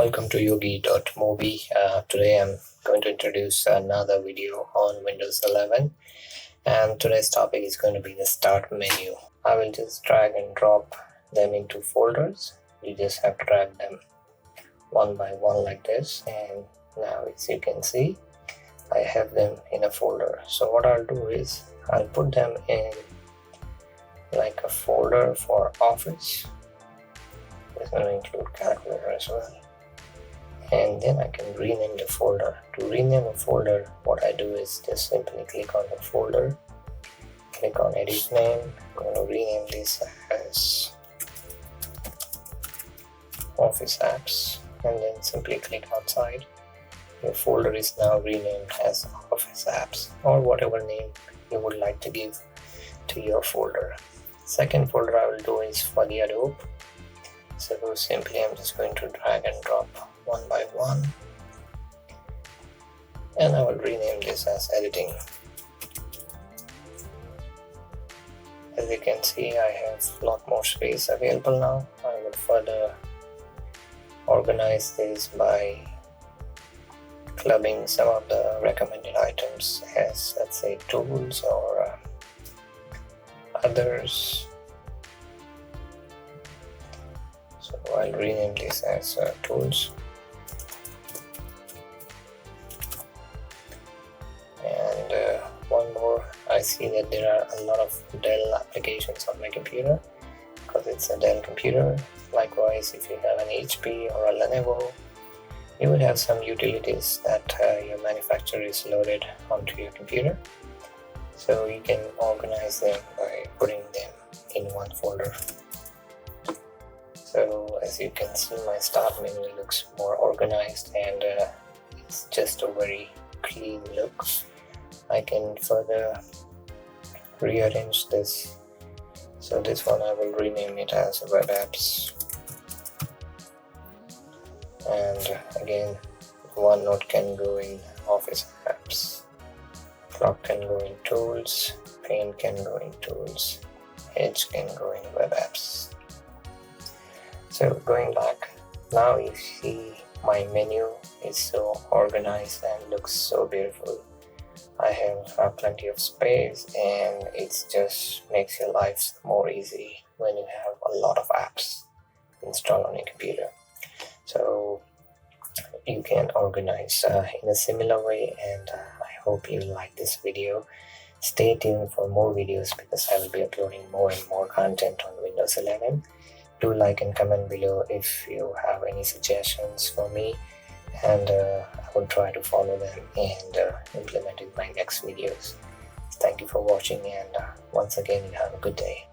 Welcome to yogi.mobi. Today I'm going to introduce another video on Windows 11, and today's topic is going to be the start menu. I will just drag and drop them into folders. You just have to drag them one by one like this, and now as you can see I have them in a folder. So what I'll do is I'll put them in like a folder for Office. It's going to include calculator as well, and then I can rename the folder. To rename a folder, what I do is just simply click on the folder, click on edit name. I'm going to rename this as Office Apps, and then simply click outside. Your folder is now renamed as Office Apps, or whatever name you would like to give to your folder. Second folder I will do is for the Adobe. So simply I'm just going to drag and drop one by one, and I will rename this as editing. As you can see, I have a lot more space available now. I will further organize this by clubbing some of the recommended items as, let's say, tools or others. So I'll rename this as tools, and one more. I see that there are a lot of Dell applications on my computer because it's a Dell computer. Likewise, if you have an HP or a Lenovo, you would have some utilities that your manufacturer is loaded onto your computer. So you can organize them by putting them in one folder. So as you can see, my start menu looks more organized, and it's just a very clean look. I can further rearrange this. So this one I will rename it as Web Apps, and again OneNote can go in Office Apps, Clock can go in Tools, Paint can go in Tools, Edge can go in Web Apps. So going back, now you see my menu is so organized and looks so beautiful. I have plenty of space, and it just makes your life more easy when you have a lot of apps installed on your computer. So you can organize in a similar way, and I hope you like this video. Stay tuned for more videos because I will be uploading more and more content on Windows 11. Do like and comment below if you have any suggestions for me, and I will try to follow them and implement in my next videos. Thank you for watching, and once again, you have a good day.